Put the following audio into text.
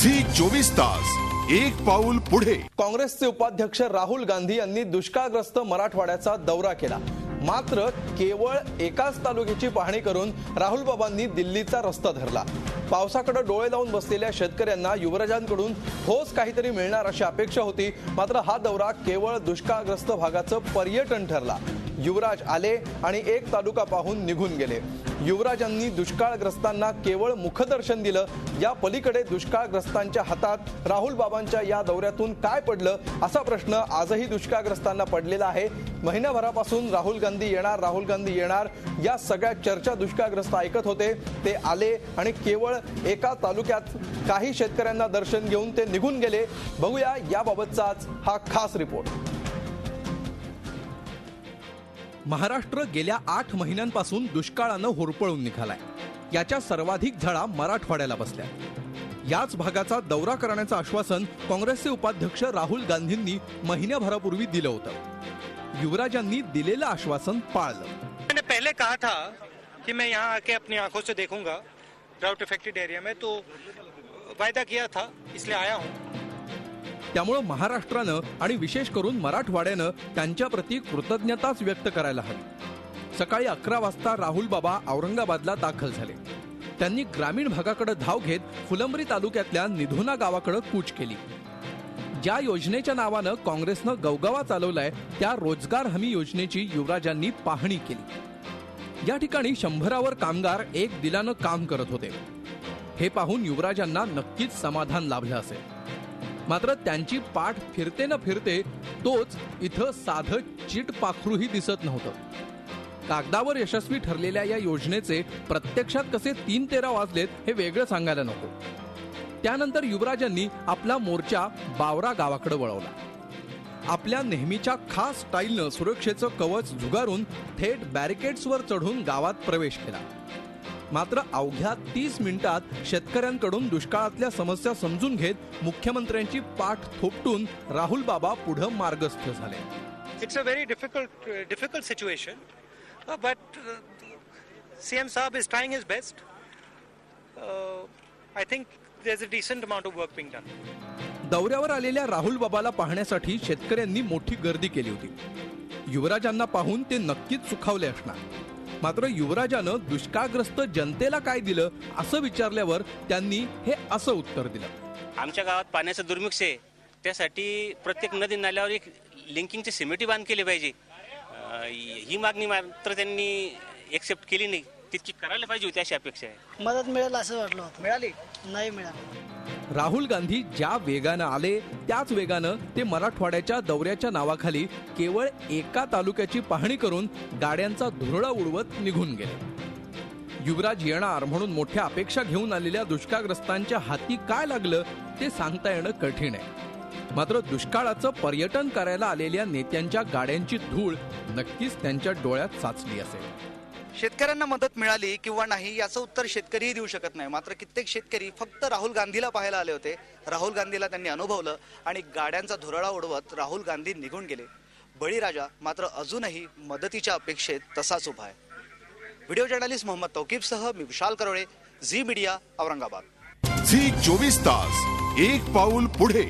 Zee 24 तास एक पाऊल पुढे। काँग्रेसचे उपाध्यक्ष राहुल गांधी यांनी दुष्काळग्रस्त मराठवाड्याचा दौरा केला। मात्र केवळ एकाच तालुक्याची पाहणी करून राहुल बाबांनी दिल्लीचा रस्ता धरला। पावसाकडे डोळे लावून बसलेल्या शेतकऱ्यांना युवराजांकडून ठोस काहीतरी मिळणार अशी अपेक्षा होती। मात्र हा दौरा केवळ दुष्काळग्रस्त भागाचं पर्यटन ठरला। युवराज आले आणि एक तालुका पाहून निघून गेले। युवराजांनी दुष्काळग्रस्तांना केवळ मुखदर्शन दिलं। या पलीकडे दुष्काळग्रस्तांच्या हातात राहुल बाबांच्या या दौऱ्यातून काय पडलं असा प्रश्न आजही दुष्काळग्रस्तांना पडलेला आहे। महिनाभरापासून राहुल गांधी येणार या सगळ्या चर्चा दुष्काळग्रस्त ऐकत होते। ते आले आणि केवळ एका तालुक्यात काही शेतकऱ्यांना दर्शन घेऊन ते निघून गेले। बघूया याबाबतचाच हा खास रिपोर्ट। महाराष्ट्र गेल्या 8 महिन्यांपासून दुष्काळानं होरपळून निघालाय। याच्या सर्वाधिक झळा मराठवाड्याला बसल्या। याच भागाचा दौरा करण्याचं आश्वासन काँग्रेसचे उपाध्यक्ष राहुल गांधींनी महिन्याभरापूर्वी दिलं होतं। युवराजांनी दिलेलं आश्वासन पाळलं। मैंने पहले कहा था कि मैं यहाँ आके अपनी आंखों से देखूंगा ड्राउट अफेक्टेड एरिया में, तो वायदा किया था, इसलिए आया हूँ। त्यामुळे महाराष्ट्रानं आणि विशेष करून मराठवाड्यानं त्यांच्याप्रती कृतज्ञताच व्यक्त करायला हवी। सकाळी 11 वाजता राहुल बाबा औरंगाबादला दाखल झाले। त्यांनी ग्रामीण भागाकडे धाव घेत फुलंब्री तालुक्यातल्या निधोना गावाकडे कूच केली। ज्या योजनेच्या नावानं काँग्रेसनं गवगवा चालवलाय त्या रोजगार हमी योजनेची युवराजांनी पाहणी केली। या ठिकाणी 100वर कामगार एक दिलानं काम करत होते। हे पाहून युवराजांना नक्कीच समाधान लाभलं असेल। मात्र त्यांची पाठ फिरते न फिरते तोच इथं साधं चिट पाखरूही दिसत नव्हतं। कागदावर यशस्वी ठरलेल्या या योजनेचे प्रत्यक्षात कसे 3-13 वाजलेत हे वेगळं सांगायला नको। त्यानंतर युवराजांनी आपला मोर्चा बावरा गावाकडे वळवला। आपल्या नेहमीच्या खास स्टाईलनं सुरक्षेचं कवच झुगारून थेट बॅरिकेड्सवर चढून गावात प्रवेश केला। मात्र अवघ्या 30 मिनिटात शेतकऱ्यांकडून दुष्काळातल्या समस्या समजून घेत मुख्यमंत्र्यांची पाठ थोपटून राहुल बाबा पुढे मार्गस्थ झाले। It's a very difficult situation, but CM साहब is trying his best. I think there is a decent amount of work being done. दौऱ्यावर आलेल्या राहुल बाबाला पाहण्यासाठी शेतकऱ्यांनी मोठी गर्दी केली होती। युवराजांना पाहून ते नक्कीच सुखावले असणार। मात्र युवराजानं दुष्काळग्रस्त जनतेला काय दिलं असं विचारल्यावर त्यांनी हे असं उत्तर दिलं। आमच्या गावात पाण्याचं दुर्भिक्ष आहे, त्यासाठी प्रत्येक नदी नाल्यावर एक लिंकिंगचे सिमेंटी बांध केले पाहिजे। ही मागणी मात्र त्यांनी एक्सेप्ट केली नाही, तितकी करायला पाहिजे होती अशी अपेक्षा आहे। मदत मिळेल असं वाटलं होतं, मिळाली नाही मिळाली। राहुल गांधी ज्या वेगानं आले त्याच वेगानं ते मराठवाड्याच्या दौऱ्याच्या नावाखाली केवळ एका तालुक्याची पाहणी करून गाड्यांचा धुरळा उडवत निघून गेले। युवराज येणार म्हणून मोठ्या अपेक्षा घेऊन आलेल्या दुष्काळग्रस्तांच्या हाती काय लागलं ते सांगता येणं कठीण आहे। मात्र दुष्काळाचं पर्यटन करायला आलेल्या नेत्यांच्या गाड्यांची धूळ नक्कीच त्यांच्या डोळ्यात साचली असेल। शेतकऱ्यांना मदत मिळाली किंवा नाही याचं उत्तर शेतकरीही देऊ शकत नाही। मात्र कित्येक शेतकरी फक्त राहुल गांधीला पाहायला आले होते। राहुल गांधीला त्यांनी अनुभवलं आणि गाड्यांचा धुरळा उडवत राहुल गांधी निघून गेले। बळीराजा मात्र अजूनही मदतीच्या अपेक्षेत तसाच उभा आहे। व्हिडिओ जर्नलिस्ट मोहम्मद तौकीबसह मी विशाल करोळे, झी मीडिया, औरंगाबाद। झी 24 तास एक पाऊल पुढे।